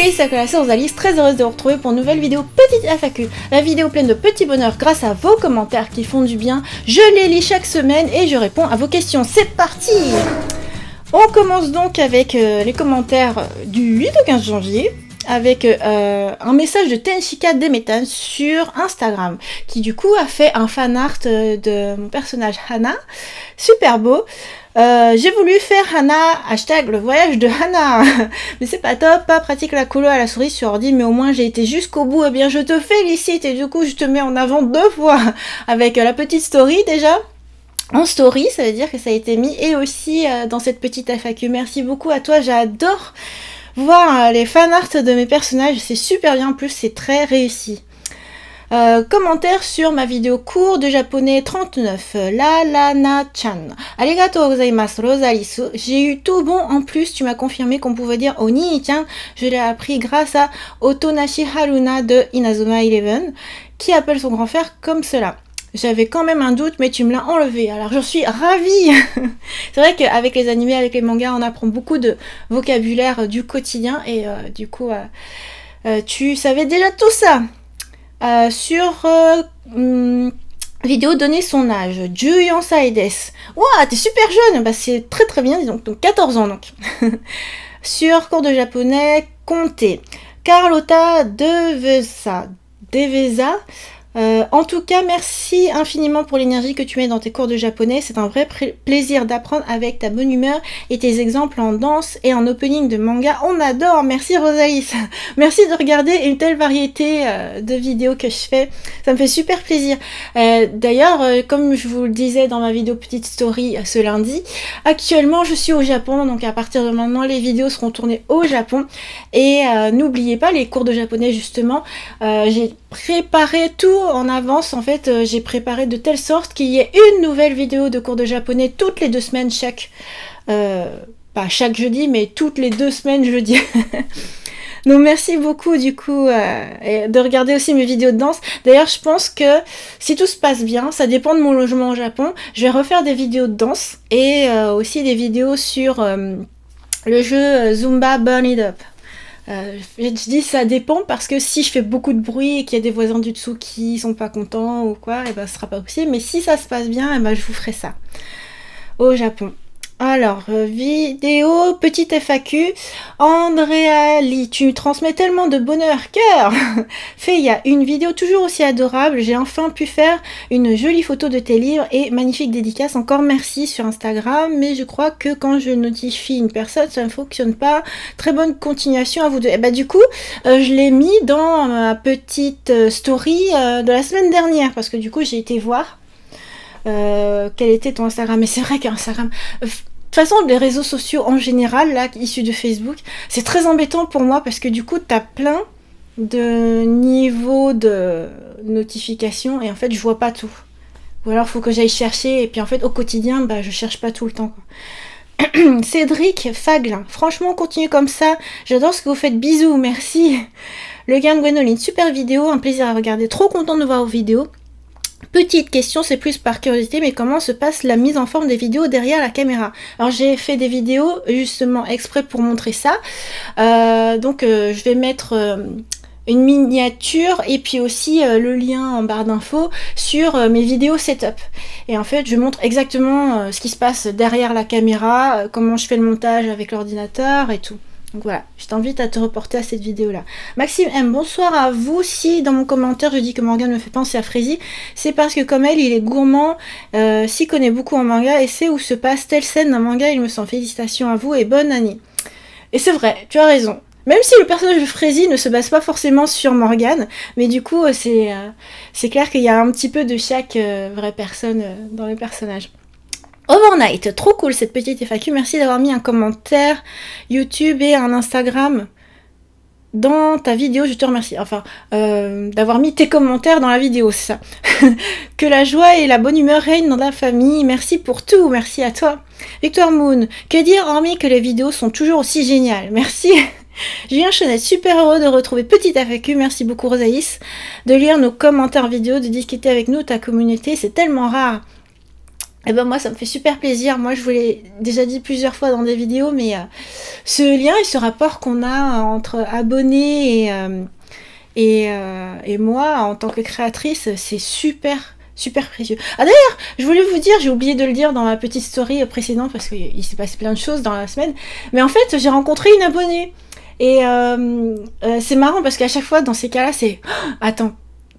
Salut, c'est Sakura, c'est Rosalie, très heureuse de vous retrouver pour une nouvelle vidéo petite FAQ. La vidéo pleine de petits bonheurs grâce à vos commentaires qui font du bien. Je les lis chaque semaine et je réponds à vos questions. C'est parti! On commence donc avec les commentaires du 8 au 15 janvier. Avec un message de Tenshika Demetan sur Instagram, qui du coup a fait un fan art de mon personnage Hana, super beau. J'ai voulu faire Hana, hashtag le voyage de Hana, mais c'est pas top, pas pratique la colo à la souris sur ordi, mais au moins j'ai été jusqu'au bout, eh bien je te félicite, et du coup je te mets en avant 2 fois, avec la petite story déjà. En story, ça veut dire que ça a été mis, et aussi dans cette petite FAQ, merci beaucoup à toi, j'adore voir les fan art de mes personnages, c'est super bien, en plus c'est très réussi. Commentaire sur ma vidéo cours de japonais 39, Lalana-chan. Arigatou gozaimasu, Rosalisu. J'ai eu tout bon en plus, tu m'as confirmé qu'on pouvait dire Oni-chan. Je l'ai appris grâce à Otonashi Haruna de Inazuma Eleven, qui appelle son grand frère comme cela. J'avais quand même un doute, mais tu me l'as enlevé, alors je suis ravie. C'est vrai qu'avec les animés, avec les mangas, on apprend beaucoup de vocabulaire du quotidien, et du coup, tu savais déjà tout ça. Sur vidéo donner son âge, Juyon Saides. Ouah, t'es super jeune, bah c'est très très bien, donc 14 ans donc. Sur cours de japonais, compter. Carlotta Devesa. En tout cas, merci infiniment pour l'énergie que tu mets dans tes cours de japonais. C'est un vrai plaisir d'apprendre avec ta bonne humeur et tes exemples en danse et en opening de manga. On adore. Merci Rosalie. Merci de regarder une telle variété de vidéos que je fais. Ça me fait super plaisir. D'ailleurs, comme je vous le disais dans ma vidéo petite story ce lundi, actuellement je suis au Japon. Donc à partir de maintenant, les vidéos seront tournées au Japon. Et n'oubliez pas les cours de japonais justement. J'ai préparé tout en avance, en fait j'ai préparé de telle sorte qu'il y ait une nouvelle vidéo de cours de japonais toutes les 2 semaines chaque, pas chaque jeudi mais toutes les 2 semaines jeudi. Donc merci beaucoup du coup de regarder aussi mes vidéos de danse. D'ailleurs je pense que si tout se passe bien, ça dépend de mon logement au Japon, je vais refaire des vidéos de danse et aussi des vidéos sur le jeu Zumba Burn It Up. Je dis ça dépend parce que si je fais beaucoup de bruit et qu'il y a des voisins du dessous qui sont pas contents ou quoi, et ben ce sera pas possible. Mais si ça se passe bien, et ben je vous ferai ça au Japon. Alors, vidéo, petite FAQ. Andrea Lee, tu transmets tellement de bonheur, cœur. Fait, il y a une vidéo toujours aussi adorable. J'ai enfin pu faire une jolie photo de tes livres et magnifique dédicace. Encore merci sur Instagram. Mais je crois que quand je notifie une personne, ça ne fonctionne pas. Très bonne continuation à vous deux. Et bah du coup, je l'ai mis dans ma petite story de la semaine dernière. Parce que du coup, j'ai été voir quel était ton Instagram. Mais c'est vrai qu'Instagram... De toute façon, les réseaux sociaux en général, là, issus de Facebook, c'est très embêtant pour moi parce que du coup, t'as plein de niveaux de notifications et en fait, je vois pas tout. Ou alors, il faut que j'aille chercher et puis en fait, au quotidien, bah, je cherche pas tout le temps, quoi. Cédric Faglin, franchement, continuez comme ça. J'adore ce que vous faites. Bisous, merci. Le gain de Gwenoline, super vidéo, un plaisir à regarder. Trop content de voir vos vidéos. Petite question, c'est plus par curiosité, mais comment se passe la mise en forme des vidéos derrière la caméra? Alors j'ai fait des vidéos justement exprès pour montrer ça. Donc je vais mettre une miniature et puis aussi le lien en barre d'infos sur mes vidéos setup. Et en fait je montre exactement ce qui se passe derrière la caméra, comment je fais le montage avec l'ordinateur et tout. Donc voilà, je t'invite à te reporter à cette vidéo-là. Maxime M, bonsoir à vous. Si dans mon commentaire je dis que Morgane me fait penser à Frézy, c'est parce que comme elle, il est gourmand, s'y connaît beaucoup en manga et sait où se passe telle scène d'un manga, il me sent. Félicitations à vous et bonne année. Et c'est vrai, tu as raison. Même si le personnage de Frézy ne se base pas forcément sur Morgane, mais du coup c'est clair qu'il y a un petit peu de chaque vraie personne dans le personnage. Overnight, trop cool cette petite FAQ, merci d'avoir mis un commentaire YouTube et un Instagram dans ta vidéo, je te remercie. Enfin, d'avoir mis tes commentaires dans la vidéo, c'est ça. Que la joie et la bonne humeur règnent dans la famille, merci pour tout, merci à toi. Victor Moon, que dire hormis que les vidéos sont toujours aussi géniales, merci. Julien Chenette, super heureux de retrouver petite FAQ, merci beaucoup Rosaïs, de lire nos commentaires vidéo, de discuter avec nous, ta communauté, c'est tellement rare. Et ben moi ça me fait super plaisir. Moi je vous l'ai déjà dit plusieurs fois dans des vidéos, mais ce lien et ce rapport qu'on a entre abonnés et moi en tant que créatrice, c'est super précieux. Ah d'ailleurs, je voulais vous dire, j'ai oublié de le dire dans ma petite story précédente parce qu'il s'est passé plein de choses dans la semaine, mais en fait j'ai rencontré une abonnée. Et c'est marrant parce qu'à chaque fois dans ces cas-là c'est attends,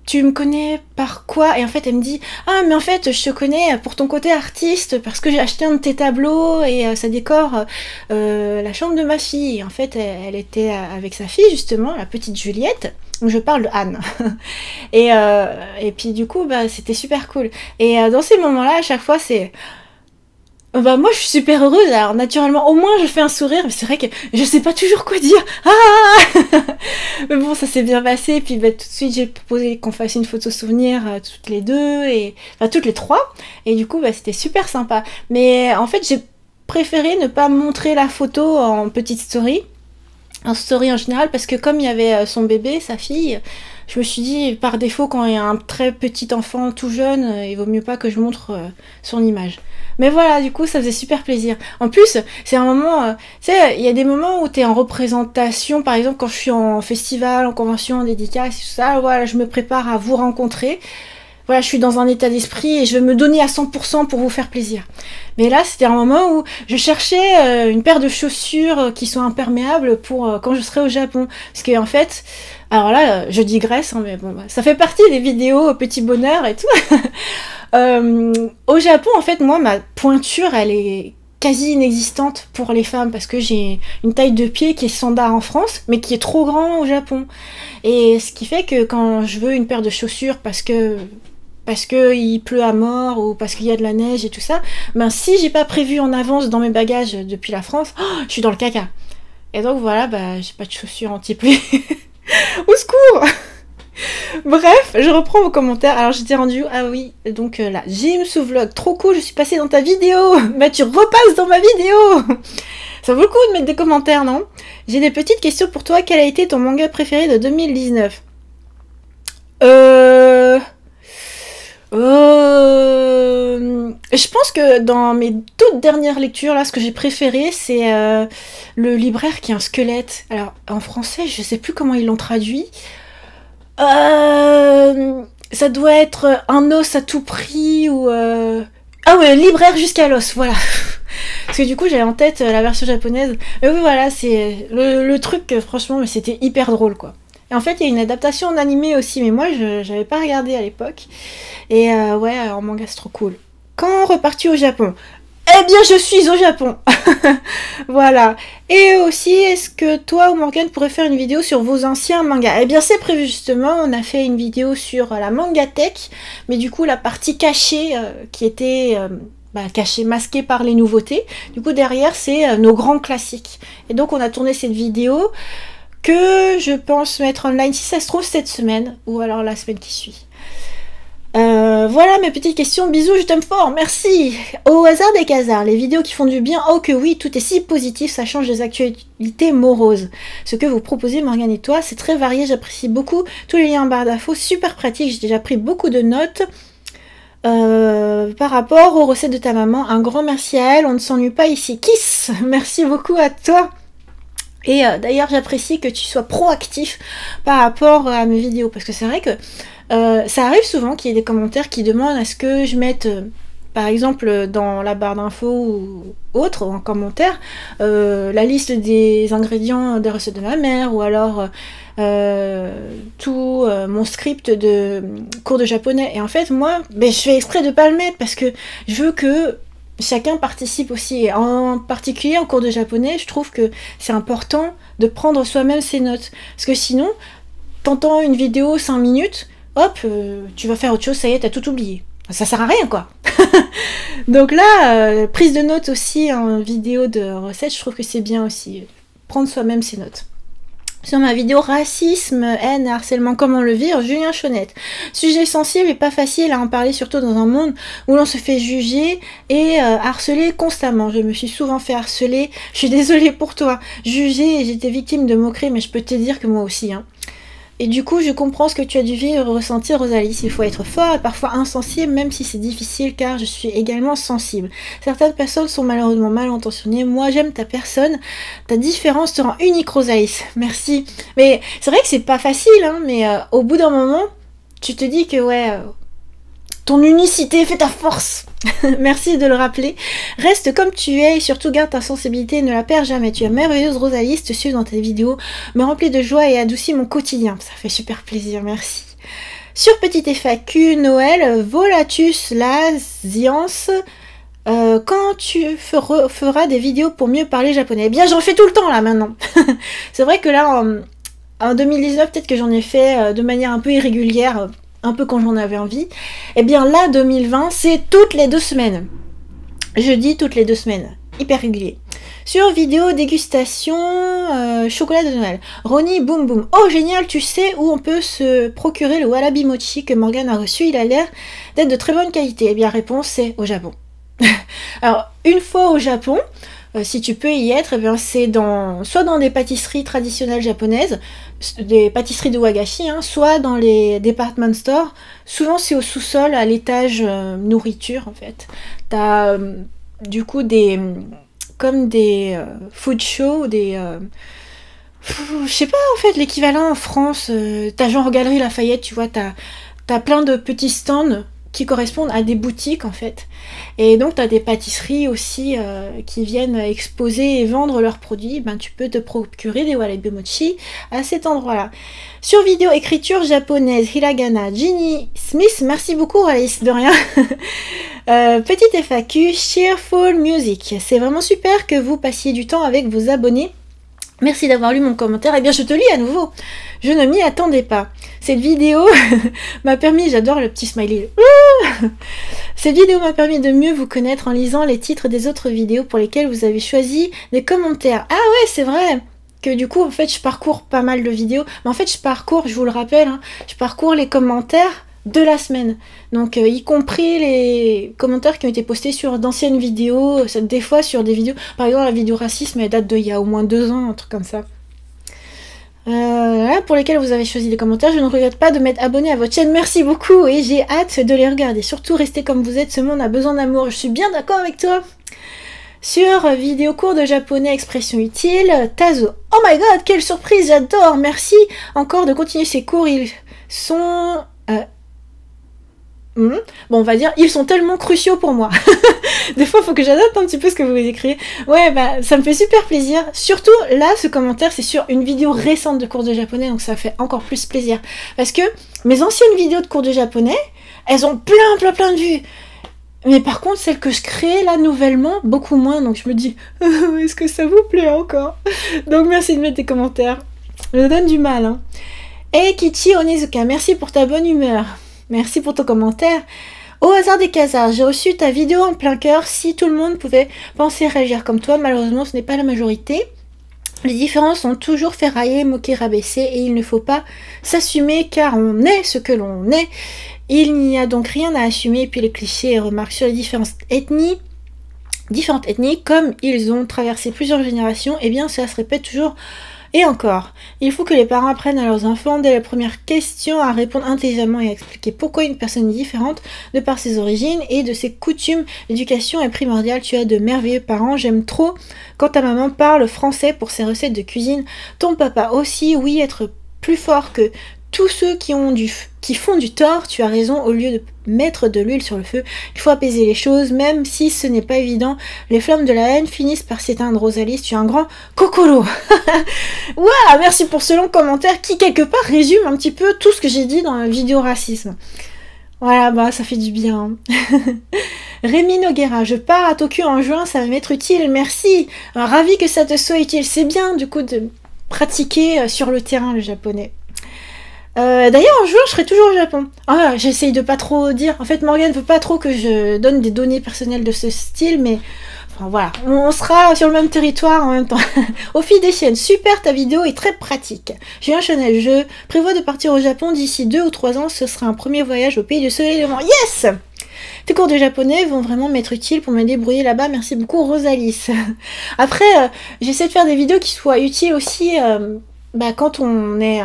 tu me connais par quoi? Et en fait elle me dit ah mais en fait je te connais pour ton côté artiste parce que j'ai acheté un de tes tableaux et ça décore la chambre de ma fille. Et en fait elle était avec sa fille justement, la petite Juliette. Je parle de Anne. Et puis du coup bah c'était super cool. Et dans ces moments-là à chaque fois c'est bah moi je suis super heureuse, alors naturellement au moins je fais un sourire, mais c'est vrai que je sais pas toujours quoi dire. Ah mais bon ça s'est bien passé, puis bah, tout de suite j'ai proposé qu'on fasse une photo souvenir toutes les deux, et enfin toutes les trois, et du coup bah, c'était super sympa. Mais en fait j'ai préféré ne pas montrer la photo en petite story, en story en général, parce que comme il y avait son bébé, sa fille, je me suis dit par défaut quand il y a un très petit enfant tout jeune, il vaut mieux pas que je montre son image. Mais voilà, du coup, ça faisait super plaisir. En plus, c'est un moment... tu sais, il y a des moments où t'es en représentation, par exemple, quand je suis en festival, en convention, en dédicace, tout ça, voilà, je me prépare à vous rencontrer. Voilà, je suis dans un état d'esprit et je vais me donner à 100% pour vous faire plaisir. Mais là, c'était un moment où je cherchais une paire de chaussures qui sont imperméables pour quand je serai au Japon. Parce que en fait, alors là, je digresse, hein, mais bon, bah, ça fait partie des vidéos petit bonheur et tout. Au Japon, en fait, moi, ma pointure, elle est quasi inexistante pour les femmes parce que j'ai une taille de pied qui est standard en France, mais qui est trop grand au Japon. Et ce qui fait que quand je veux une paire de chaussures parce que il pleut à mort ou parce qu'il y a de la neige et tout ça, ben si j'ai pas prévu en avance dans mes bagages depuis la France, je suis dans le caca. Et donc voilà, bah j'ai pas de chaussures anti-pluie. Au secours. Bref, je reprends vos commentaires. Alors j'étais rendue, ah oui, donc là, Jim sous vlog, trop cool, je suis passée dans ta vidéo. Bah tu repasses dans ma vidéo. Ça vaut le coup de mettre des commentaires, non? J'ai des petites questions pour toi. Quel a été ton manga préféré de 2019? Je pense que dans mes toutes dernières lectures, là, ce que j'ai préféré, c'est le libraire qui est un squelette. Alors, en français, je sais plus comment ils l'ont traduit. Ça doit être un os à tout prix ou... Ah ouais, libraire jusqu'à l'os, voilà. Parce que du coup, j'avais en tête la version japonaise. Mais oui, voilà, c'est le truc, franchement, c'était hyper drôle, quoi. Et en fait, il y a une adaptation en animé aussi, mais moi, je n'avais pas regardé à l'époque. Et ouais, en manga, c'est trop cool. Quand reparti au Japon? Eh bien, je suis au Japon. Voilà. Et aussi, est-ce que toi ou Morgane pourrait faire une vidéo sur vos anciens mangas? Eh bien, c'est prévu justement. On a fait une vidéo sur la Mangatech, mais du coup, la partie cachée qui était cachée, masquée par les nouveautés. Du coup, derrière, c'est nos grands classiques. Et donc, on a tourné cette vidéo que je pense mettre online si ça se trouve cette semaine ou alors la semaine qui suit. Voilà mes petites questions, bisous, je t'aime fort, merci. Au hasard des casards, les vidéos qui font du bien, oh que oui, tout est si positif, ça change des actualités moroses. Ce que vous proposez Morgane et toi, c'est très varié, j'apprécie beaucoup tous les liens en barre d'infos, super pratique, j'ai déjà pris beaucoup de notes. Par rapport aux recettes de ta maman, un grand merci à elle, on ne s'ennuie pas ici. Kiss, merci beaucoup à toi. Et d'ailleurs j'apprécie que tu sois proactif par rapport à mes vidéos, parce que c'est vrai que ça arrive souvent qu'il y ait des commentaires qui demandent à ce que je mette par exemple dans la barre d'infos ou autre, ou en commentaire, la liste des ingrédients des recettes de ma mère, ou alors tout mon script de cours de japonais. Et en fait moi je fais exprès de pas le mettre parce que je veux que chacun participe aussi, et en particulier en cours de japonais, je trouve que c'est important de prendre soi-même ses notes. Parce que sinon, t'entends une vidéo 5 minutes, hop, tu vas faire autre chose, ça y est, t'as tout oublié. Ça sert à rien, quoi. Donc là, prise de notes aussi en vidéo de recettes, je trouve que c'est bien aussi. Prendre soi-même ses notes. Sur ma vidéo racisme, haine, harcèlement, comment le vivre, Julien Chonette. Sujet sensible et pas facile à en parler, surtout dans un monde où l'on se fait juger et harceler constamment. Je me suis souvent fait harceler, je suis désolée pour toi. Juger, et j'étais victime de moqueries, mais je peux te dire que moi aussi. Hein. Et du coup, je comprends ce que tu as dû vivre et ressentir, Rosalie. Il faut être fort et parfois insensible, même si c'est difficile, car je suis également sensible. Certaines personnes sont malheureusement mal intentionnées. Moi, j'aime ta personne. Ta différence te rend unique, Rosalie. Merci. Mais c'est vrai que c'est pas facile, hein, mais au bout d'un moment, tu te dis que, ouais, ton unicité fait ta force. Merci de le rappeler. Reste comme tu es et surtout garde ta sensibilité et ne la perds jamais. Tu es merveilleuse, Rosalie. Je te suis dans tes vidéos, me remplit de joie et adoucit mon quotidien. Ça fait super plaisir, merci. Sur petite FAQ, Noël, Volatus, la science. Quand tu feras des vidéos pour mieux parler japonais? Eh bien, j'en fais tout le temps là maintenant. C'est vrai que là, en 2019, peut-être que j'en ai fait de manière un peu irrégulière, un peu quand j'en avais envie. Eh bien là, 2020, c'est toutes les 2 semaines. Je dis toutes les 2 semaines. Hyper régulier. Sur vidéo dégustation chocolat de Noël. Ronnie Boom Boom. Oh génial, tu sais où on peut se procurer le Warabi Mochi que Morgane a reçu? Il a l'air d'être de très bonne qualité. Eh bien, réponse, c'est au Japon. Alors, une fois au Japon, si tu peux y être, eh bien c'est soit dans des pâtisseries traditionnelles japonaises, des pâtisseries de wagashi, hein, soit dans les department stores. Souvent c'est au sous-sol, à l'étage nourriture en fait. T'as du coup comme des food shows, je sais pas en fait l'équivalent en France. T'as genre Galerie Lafayette, tu vois, t'as plein de petits stands qui correspondent à des boutiques en fait. Et donc tu as des pâtisseries aussi qui viennent exposer et vendre leurs produits. Ben, tu peux te procurer des warabi mochi à cet endroit-là. Sur vidéo écriture japonaise, hiragana, Ginny Smith, merci beaucoup Alice, de rien. Petite FAQ, Cheerful Music. C'est vraiment super que vous passiez du temps avec vos abonnés. Merci d'avoir lu mon commentaire. Eh bien, je te lis à nouveau. Je ne m'y attendais pas. Cette vidéo m'a permis, j'adore le petit smiley. Cette vidéo m'a permis de mieux vous connaître en lisant les titres des autres vidéos pour lesquelles vous avez choisi des commentaires. Ah ouais, c'est vrai que du coup, en fait, je parcours pas mal de vidéos. Mais en fait, je vous le rappelle, hein, je parcours les commentaires de la semaine. Donc, y compris les commentaires qui ont été postés sur d'anciennes vidéos, des fois sur des vidéos. Par exemple, la vidéo racisme, elle date d'il y a au moins 2 ans, un truc comme ça. Pour lesquels vous avez choisi des commentaires. Je ne regrette pas de m'être abonné à votre chaîne. Merci beaucoup et j'ai hâte de les regarder. Surtout, restez comme vous êtes. Ce monde a besoin d'amour. Je suis bien d'accord avec toi. Sur vidéo cours de japonais, expression utile, Tazo. Oh my god, quelle surprise, j'adore. Merci encore de continuer ces cours. Ils sont... Bon, on va dire, ils sont tellement cruciaux pour moi. Des fois, il faut que j'adapte un petit peu ce que vous écrivez. Ouais, bah, ça me fait super plaisir. Surtout, là, ce commentaire, c'est sur une vidéo récente de cours de japonais, donc ça fait encore plus plaisir. Parce que mes anciennes vidéos de cours de japonais, elles ont plein de vues. Mais par contre, celles que je crée, là, nouvellement, beaucoup moins. Donc je me dis, est-ce que ça vous plaît encore? Donc merci de mettre des commentaires. Je me donne du mal, hein. Et Kichi Onizuka, merci pour ta bonne humeur. Merci pour ton commentaire. Au hasard des casards, j'ai reçu ta vidéo en plein cœur. Si tout le monde pouvait penser réagir comme toi, malheureusement ce n'est pas la majorité. Les différences ont toujours fait railler, moquer, rabaisser et il ne faut pas s'assumer car on est ce que l'on est. Il n'y a donc rien à assumer. Et puis les clichés et remarques sur les différentes ethnies, comme ils ont traversé plusieurs générations, eh bien ça se répète toujours. Et encore, il faut que les parents apprennent à leurs enfants dès la première question à répondre intelligemment et à expliquer pourquoi une personne est différente de par ses origines et de ses coutumes. L'éducation est primordiale, tu as de merveilleux parents, j'aime trop quand ta maman parle français pour ses recettes de cuisine. Ton papa aussi, oui, être plus fort que tous ceux qui font du tort, tu as raison, au lieu de mettre de l'huile sur le feu, il faut apaiser les choses, même si ce n'est pas évident. Les flammes de la haine finissent par s'éteindre, Rosalie, tu es un grand kokoro. Waouh, merci pour ce long commentaire qui, quelque part, résume un petit peu tout ce que j'ai dit dans la vidéo racisme. Voilà, bah ça fait du bien. Rémi Noguera, je pars à Tokyo en juin, ça va m'être utile, merci. Ravi que ça te soit utile, c'est bien du coup de pratiquer sur le terrain le japonais. D'ailleurs un jour je serai toujours au Japon. Ah, j'essaye de pas trop dire. En fait Morgane veut pas trop que je donne des données personnelles de ce style, mais enfin voilà, on sera sur le même territoire en même temps. Au fil des chaînes, super, ta vidéo est très pratique. Julien Chanel, je prévois de partir au Japon d'ici 2 ou 3 ans, ce sera un premier voyage au pays du soleil et du vent. Yes! Tes cours de japonais vont vraiment m'être utiles pour me débrouiller là-bas. Merci beaucoup Rosalie. Après, j'essaie de faire des vidéos qui soient utiles aussi quand on est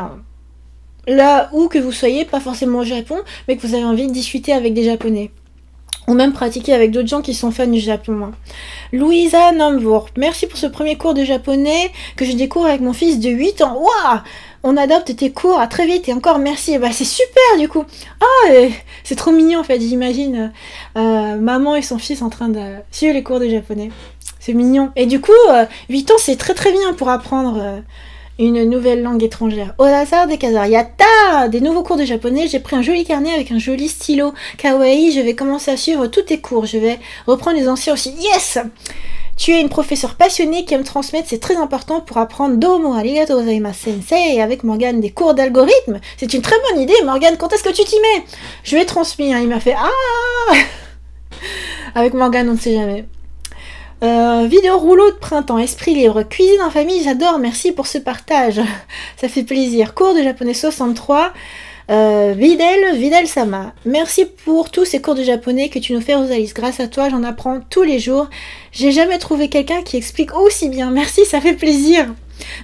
là où que vous soyez, pas forcément au Japon, mais que vous avez envie de discuter avec des Japonais. Ou même pratiquer avec d'autres gens qui sont fans du Japon. Hein. Louisa Nambour, merci pour ce premier cours de japonais que je découvre avec mon fils de 8 ans. Waouh! On adopte tes cours à très vite et encore merci. Bah, c'est super du coup. Ah, c'est trop mignon en fait, j'imagine maman et son fils en train de suivre les cours de japonais. C'est mignon. Et du coup, 8 ans c'est très très bien pour apprendre une nouvelle langue étrangère. Au hasard des Khazars, yatta! Des nouveaux cours de japonais, j'ai pris un joli carnet avec un joli stylo. Kawaii, je vais commencer à suivre tous tes cours. Je vais reprendre les anciens aussi. Yes! Tu es une professeure passionnée qui aime transmettre, c'est très important pour apprendre. Domo arigatou gozaimasu sensei. Avec Morgane des cours d'algorithme. C'est une très bonne idée, Morgane. Quand est-ce que tu t'y mets? Je lui ai transmis, hein. Il m'a fait ah. Avec Morgane, on ne sait jamais. Vidéo rouleau de printemps, esprit libre, cuisine en famille, j'adore, merci pour ce partage. Ça fait plaisir. Cours de japonais 63. Videl Sama, merci pour tous ces cours de japonais que tu nous fais, Rosalie. Grâce à toi, j'en apprends tous les jours. J'ai jamais trouvé quelqu'un qui explique aussi bien. Merci, ça fait plaisir.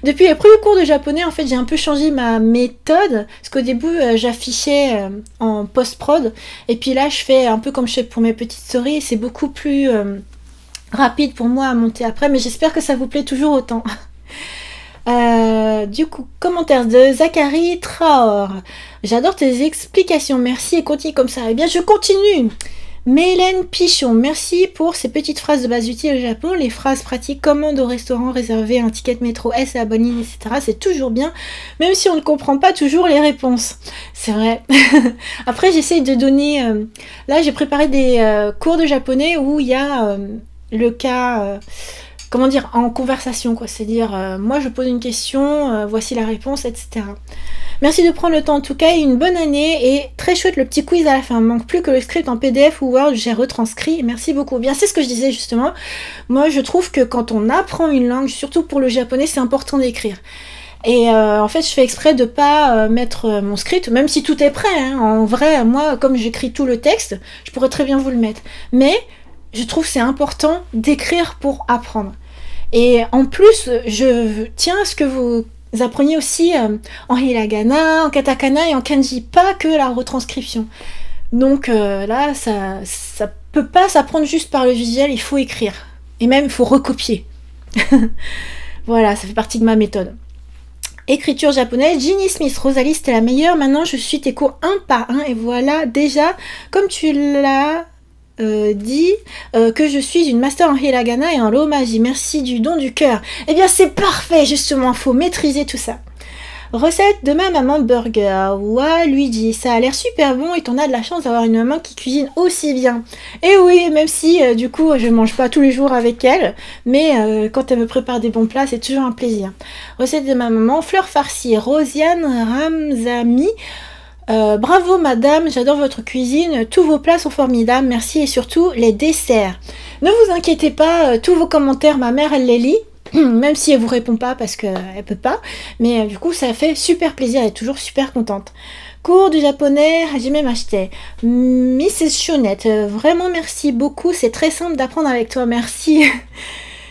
Depuis les premiers cours de japonais, en fait, j'ai un peu changé ma méthode. Parce qu'au début, j'affichais en post-prod. Et puis là, je fais un peu comme je fais pour mes petites stories. C'est beaucoup plus rapide pour moi à monter après. Mais j'espère que ça vous plaît toujours autant. Du coup, commentaire de Zachary Traor. J'adore tes explications, merci et continue comme ça. Eh bien, je continue. Mélène Pichon, merci pour ces petites phrases de base utiles au Japon. Les phrases pratiques, commande au restaurant, réserver un ticket de métro, S à la bonne ligne, etc. C'est toujours bien, même si on ne comprend pas toujours les réponses. C'est vrai. Après, j'essaye de donner... Là, j'ai préparé des cours de japonais où il y a le cas... comment dire, en conversation, quoi. C'est-à-dire, moi je pose une question, voici la réponse, etc. Merci de prendre le temps en tout cas, une bonne année et très chouette le petit quiz à la fin. Il manque plus que le script en PDF ou Word, j'ai retranscrit. Merci beaucoup. Bien, c'est ce que je disais justement. Moi je trouve que quand on apprend une langue, surtout pour le japonais, c'est important d'écrire. Et en fait, je fais exprès de pas mettre mon script, même si tout est prêt. Hein. En vrai, moi, comme j'écris tout le texte, je pourrais très bien vous le mettre. Mais je trouve que c'est important d'écrire pour apprendre. Et en plus, je tiens à ce que vous appreniez aussi en hiragana, en katakana et en kanji, pas que la retranscription. Donc là, ça peut pas s'apprendre juste par le visuel, il faut écrire. Et même, il faut recopier. Voilà, ça fait partie de ma méthode. Écriture japonaise, Ginny Smith, Rosalie, c'était la meilleure. Maintenant, je suis tes cours un par un. Et voilà, déjà, comme tu l'as... dit que je suis une master en hiragana et en romaji. Merci du don du cœur. Eh bien c'est parfait, justement, faut maîtriser tout ça. Recette de ma maman burger. Ouah, Luigi, ça a l'air super bon et t'en as de la chance d'avoir une maman qui cuisine aussi bien. Et oui, même si du coup je mange pas tous les jours avec elle, mais quand elle me prépare des bons plats, c'est toujours un plaisir. Recette de ma maman, fleurs farcies, Rosiane Ramzami. Bravo madame, j'adore votre cuisine, tous vos plats sont formidables, merci et surtout les desserts. Ne vous inquiétez pas, tous vos commentaires, ma mère elle les lit, même si elle vous répond pas parce qu'elle peut pas, mais du coup ça fait super plaisir, elle est toujours super contente. Cours du japonais, Hajime Mashite. Mrs. Chonette, vraiment merci beaucoup, c'est très simple d'apprendre avec toi, merci.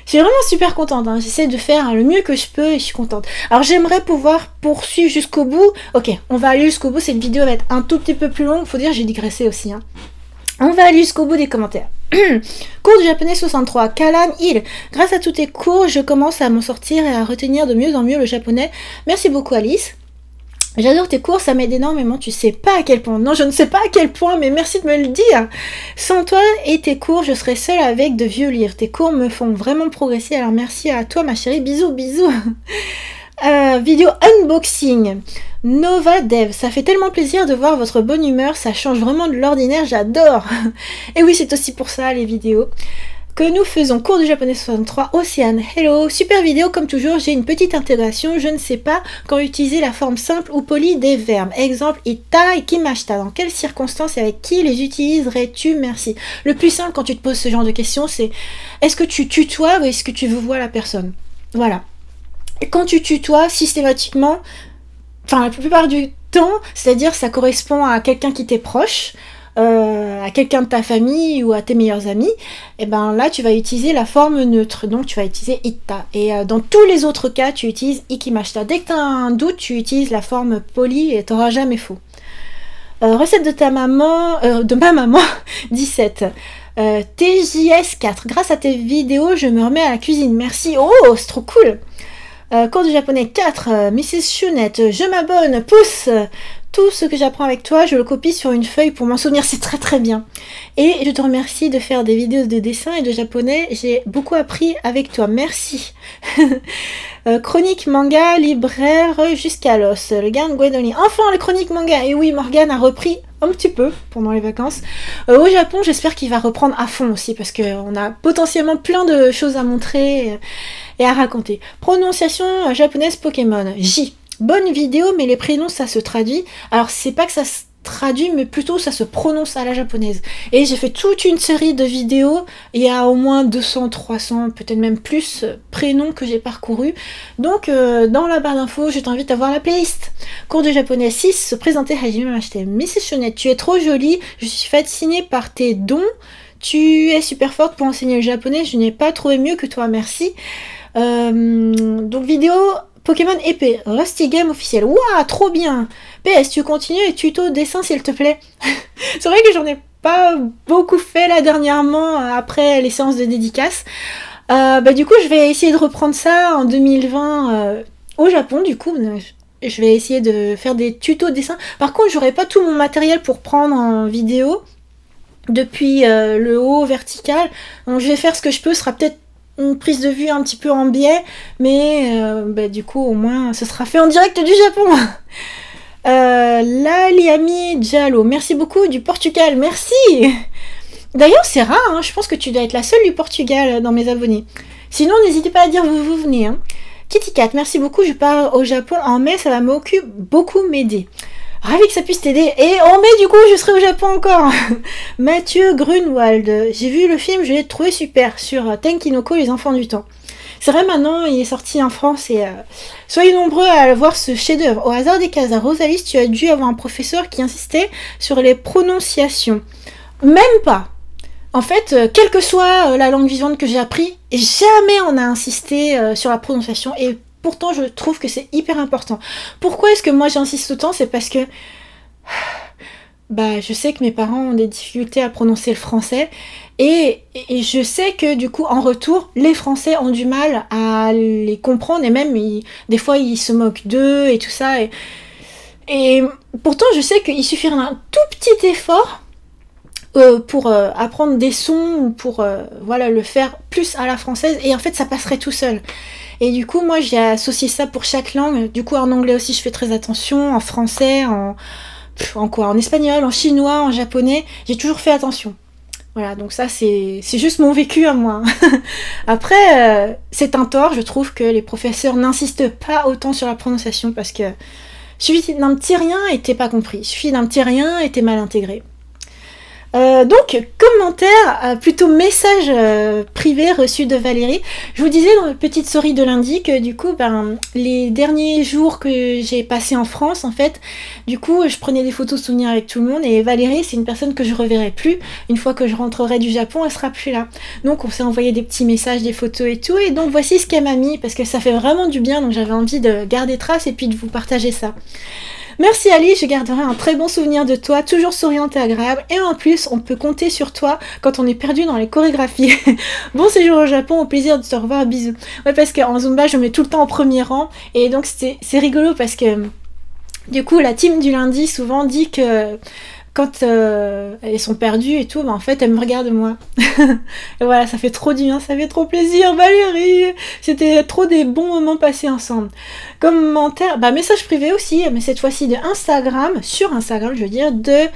Je suis vraiment super contente, hein. J'essaie de faire le mieux que je peux et je suis contente. Alors j'aimerais pouvoir poursuivre jusqu'au bout. Ok, on va aller jusqu'au bout, cette vidéo va être un tout petit peu plus longue, faut dire j'ai digressé aussi. Hein. On va aller jusqu'au bout des commentaires. Cours du japonais 63, Kalan Il. Grâce à tous tes cours, je commence à m'en sortir et à retenir de mieux en mieux le japonais. Merci beaucoup Alice. J'adore tes cours, ça m'aide énormément, tu sais pas à quel point. Non, je ne sais pas à quel point, mais merci de me le dire. Sans toi et tes cours, je serais seule avec de vieux livres. Tes cours me font vraiment progresser, alors merci à toi ma chérie, bisous, bisous. Vidéo unboxing. Nova Dev, ça fait tellement plaisir de voir votre bonne humeur, ça change vraiment de l'ordinaire, j'adore. Et oui, c'est aussi pour ça les vidéos que nous faisons. Cours du japonais 63, Océane. Hello, super vidéo comme toujours, j'ai une petite intégration, je ne sais pas quand utiliser la forme simple ou polie des verbes. Exemple, ita et kimashita. Dans quelles circonstances et avec qui les utiliserais-tu? Merci. Le plus simple quand tu te poses ce genre de questions, c'est est-ce que tu tutoies ou est-ce que tu veux voir la personne? Voilà. Et quand tu tutoies, systématiquement, enfin la plupart du temps, c'est-à-dire ça correspond à quelqu'un qui t'est proche, à quelqu'un de ta famille ou à tes meilleurs amis, et ben là tu vas utiliser la forme neutre, donc tu vas utiliser itta. Et dans tous les autres cas, tu utilises ikimashita. Dès que tu as un doute, tu utilises la forme polie et tu n'auras jamais faux. Recette de ta maman, de ma maman, 17. TJS 4. Grâce à tes vidéos, je me remets à la cuisine. Merci. Oh, c'est trop cool. Cours de japonais 4. Mrs. Chunette, je m'abonne. Pouce. Tout ce que j'apprends avec toi, je le copie sur une feuille pour m'en souvenir. C'est très très bien. Et je te remercie de faire des vidéos de dessin et de japonais. J'ai beaucoup appris avec toi. Merci. Chronique manga, libraire jusqu'à l'os. Le gars de Guidoni. Enfin, les chroniques manga. Et oui, Morgane a repris un petit peu pendant les vacances. Au Japon, j'espère qu'il va reprendre à fond aussi parce qu'on a potentiellement plein de choses à montrer et à raconter. Prononciation japonaise Pokémon. J. Bonne vidéo, mais les prénoms, ça se traduit. Alors, c'est pas que ça se traduit, mais plutôt ça se prononce à la japonaise. Et j'ai fait toute une série de vidéos. Il y a au moins 200, 300, peut-être même plus prénoms que j'ai parcourus. Donc, dans la barre d'infos, je t'invite à voir la playlist. Cours de japonais 6, se présenter Hajime Mashite. Mrs. Chonette, tu es trop jolie. Je suis fascinée par tes dons. Tu es super forte pour enseigner le japonais. Je n'ai pas trouvé mieux que toi, merci. Donc, vidéo Pokémon épée, Rusty Game officiel. Waouh, trop bien. PS, tu continues les tutos dessin s'il te plaît. C'est vrai que j'en ai pas beaucoup fait là dernièrement après les séances de dédicace. Du coup, je vais essayer de reprendre ça en 2020 au Japon. Du coup, je vais essayer de faire des tutos dessin. Par contre, j'aurai pas tout mon matériel pour prendre en vidéo depuis le haut vertical. Donc, je vais faire ce que je peux. Ce sera peut-être une prise de vue un petit peu en biais, mais du coup au moins ce sera fait en direct du Japon. Laliami Diallo, merci beaucoup du Portugal, merci. D'ailleurs c'est rare, hein, je pense que tu dois être la seule du Portugal dans mes abonnés. Sinon n'hésitez pas à dire vous venez. Hein. Kitty Cat, merci beaucoup, je pars au Japon en mai, ça va beaucoup m'aider. Ravi que ça puisse t'aider. Et en mai, du coup, je serai au Japon encore. Mathieu Grunwald. J'ai vu le film, je l'ai trouvé super. Sur Tenkinoko, les enfants du temps. C'est vrai, maintenant, il est sorti en France. Et soyez nombreux à voir ce chef-d'œuvre. Au hasard des casas, Rosalie, tu as dû avoir un professeur qui insistait sur les prononciations. Même pas. En fait, quelle que soit la langue vivante que j'ai appris, jamais on a insisté sur la prononciation. Et pourtant, je trouve que c'est hyper important. Pourquoi est-ce que moi j'insiste autant? C'est parce que je sais que mes parents ont des difficultés à prononcer le français et je sais que du coup, en retour, les Français ont du mal à les comprendre et même des fois ils se moquent d'eux et tout ça. Et pourtant, je sais qu'il suffirait d'un tout petit effort pour apprendre des sons ou pour le faire plus à la française et en fait ça passerait tout seul. Et du coup, moi, j'ai associé ça pour chaque langue. Du coup, en anglais aussi, je fais très attention. En français, en espagnol, en chinois, en japonais. J'ai toujours fait attention. Voilà, donc ça, c'est juste mon vécu à moi. Après, c'est un tort. Je trouve que les professeurs n'insistent pas autant sur la prononciation parce que suffit d'un petit rien et t'es pas compris. Il suffit d'un petit rien et t'es mal intégré. Donc, commentaire, plutôt message privé reçu de Valérie. Je vous disais dans la petite story de lundi que du coup, les derniers jours que j'ai passé en France, en fait, du coup, je prenais des photos souvenirs avec tout le monde et Valérie, c'est une personne que je reverrai plus. Une fois que je rentrerai du Japon, elle sera plus là. Donc, on s'est envoyé des petits messages, des photos et tout. Et donc, voici ce qu'elle m'a mis parce que ça fait vraiment du bien. Donc, j'avais envie de garder trace et puis de vous partager ça. Merci Ali, je garderai un très bon souvenir de toi, toujours souriante et agréable, et en plus, on peut compter sur toi quand on est perdu dans les chorégraphies. Bon séjour au Japon, au plaisir de te revoir, bisous. Ouais, parce qu'en Zumba, je me mets tout le temps en premier rang, et donc c'est rigolo parce que, du coup, la team du lundi souvent dit que quand elles sont perdues et tout, en fait, elles me regardent moi. Et voilà, ça fait trop du bien, ça fait trop plaisir, Valérie. C'était trop des bons moments passés ensemble. Commentaire, message privé aussi, mais cette fois-ci de Instagram, sur Instagram, je veux dire, de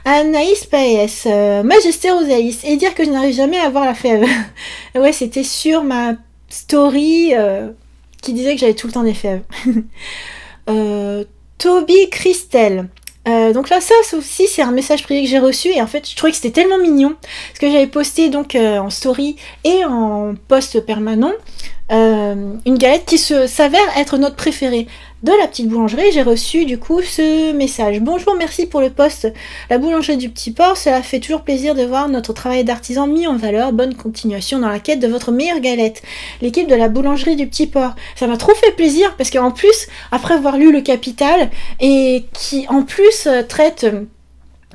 Anaïs Paes, Majesté Rosalis, et dire que je n'arrive jamais à avoir la fève. Ouais, c'était sur ma story qui disait que j'avais tout le temps des fèves. Toby Christelle. Donc là, ça aussi, c'est un message privé que j'ai reçu et en fait, je trouvais que c'était tellement mignon parce que j'avais posté donc en story et en post permanent une galette qui s'avère être notre préférée. de la petite boulangerie, j'ai reçu du coup ce message. Bonjour, merci pour le post. La boulangerie du Petit Port, cela fait toujours plaisir de voir notre travail d'artisan mis en valeur. Bonne continuation dans la quête de votre meilleure galette. L'équipe de la boulangerie du Petit Port. Ça m'a trop fait plaisir parce qu'en plus, après avoir lu Le Capital, et qui en plus traite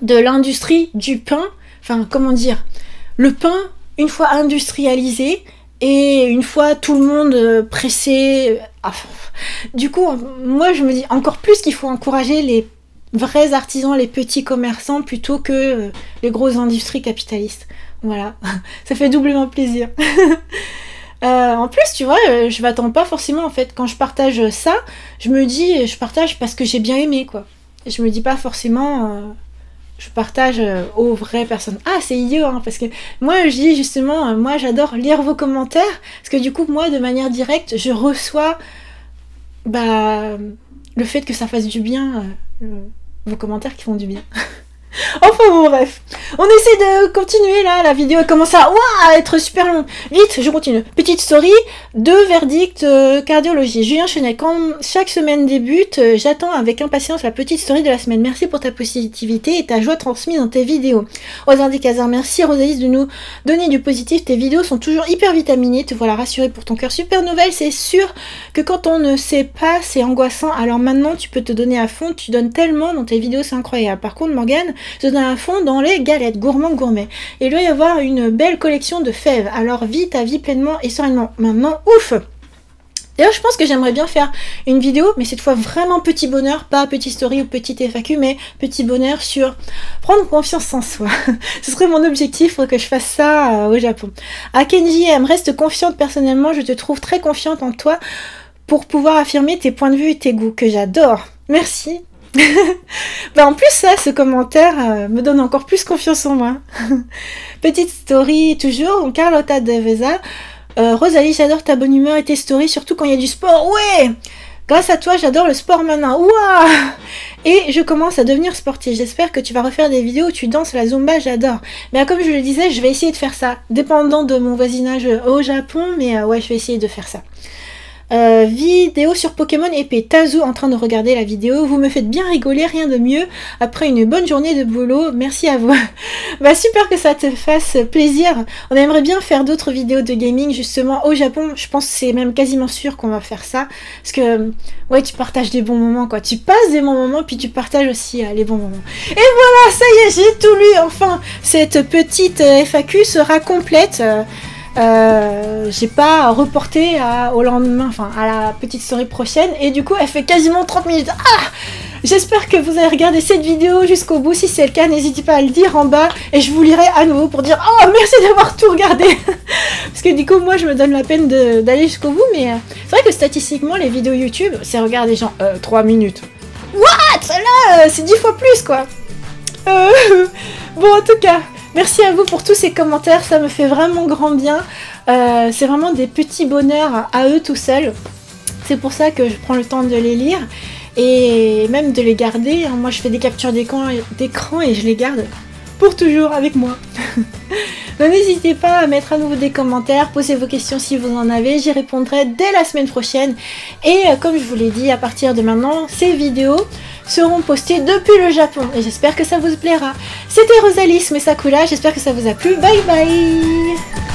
de l'industrie du pain, enfin comment dire, le pain, une fois industrialisé, et une fois tout le monde pressé, du coup, moi je me dis encore plus qu'il faut encourager les vrais artisans, les petits commerçants, plutôt que les grosses industries capitalistes. Voilà, ça fait doublement plaisir. En plus, tu vois, je m'attends pas forcément, en fait, quand je partage ça, je me dis, je partage parce que j'ai bien aimé, quoi. Je me dis pas forcément... je partage aux vraies personnes. Ah, c'est idiot, hein, parce que moi, je dis justement, moi, j'adore lire vos commentaires, parce que du coup, moi, de manière directe, je reçois le fait que ça fasse du bien, vos commentaires qui font du bien. Enfin bon, bref. On essaie de continuer là, la vidéo commence à être super longue. Vite, je continue. Petite story, 2 verdicts cardiologie. Julien Chenet, quand chaque semaine débute, j'attends avec impatience la petite story de la semaine. Merci pour ta positivité et ta joie transmise dans tes vidéos. Ozardi Kazar, merci Rosalie de nous donner du positif. Tes vidéos sont toujours hyper vitaminées. Te voilà rassurée pour ton cœur. Super nouvelle, c'est sûr que quand on ne sait pas, c'est angoissant. Alors maintenant, tu peux te donner à fond. Tu donnes tellement dans tes vidéos, c'est incroyable. Par contre, Morgane se donne à fond dans les galettes, gourmet. Et il doit y avoir une belle collection de fèves. Alors vis ta vie pleinement et sereinement. Maintenant, ouf! D'ailleurs, je pense que j'aimerais bien faire une vidéo, mais cette fois vraiment petit bonheur, pas petit story ou petit FAQ, mais petit bonheur sur prendre confiance en soi. Ce serait mon objectif pour que je fasse ça au Japon. À Kenji M, reste confiante personnellement, je te trouve très confiante en toi pour pouvoir affirmer tes points de vue et tes goûts, que j'adore. Merci. En plus ça, ce commentaire me donne encore plus confiance en moi. Petite story toujours, donc Carlotta Deveza. Rosalie, j'adore ta bonne humeur et tes stories, surtout quand il y a du sport. Ouais, grâce à toi, j'adore le sport maintenant. Ouah. Et je commence à devenir sportive. J'espère que tu vas refaire des vidéos où tu danses la Zumba, j'adore. Mais comme je le disais, je vais essayer de faire ça, dépendant de mon voisinage au Japon, mais ouais, je vais essayer de faire ça. Vidéo sur Pokémon épée. Tazu en train de regarder la vidéo. Vous me faites bien rigoler, rien de mieux après une bonne journée de boulot. Merci à vous. Super que ça te fasse plaisir. On aimerait bien faire d'autres vidéos de gaming justement au Japon. Je pense que c'est même quasiment sûr qu'on va faire ça. Parce que ouais, tu partages des bons moments quoi. Tu passes des bons moments puis tu partages aussi les bons moments. Et voilà, ça y est, j'ai tout lu. Enfin, cette petite FAQ sera complète. J'ai pas reporté au lendemain, enfin à la petite story prochaine, et du coup elle fait quasiment 30 minutes. J'espère que vous avez regardé cette vidéo jusqu'au bout. Si c'est le cas, n'hésitez pas à le dire en bas et je vous lirai à nouveau pour dire oh merci d'avoir tout regardé. Parce que du coup moi je me donne la peine d'aller jusqu'au bout, mais c'est vrai que statistiquement les vidéos YouTube c'est regardé genre 3 minutes. What? Là c'est 10 fois plus quoi. Bon en tout cas, merci à vous pour tous ces commentaires, ça me fait vraiment grand bien. C'est vraiment des petits bonheurs à eux tout seuls. C'est pour ça que je prends le temps de les lire et même de les garder. Moi je fais des captures d'écran et je les garde pour toujours avec moi. Donc n'hésitez pas à mettre à nouveau des commentaires, posez vos questions si vous en avez, j'y répondrai dès la semaine prochaine. Et comme je vous l'ai dit, à partir de maintenant, ces vidéos seront postées depuis le Japon. Et j'espère que ça vous plaira. C'était Rosalie Mesakula, j'espère que ça vous a plu. Bye bye.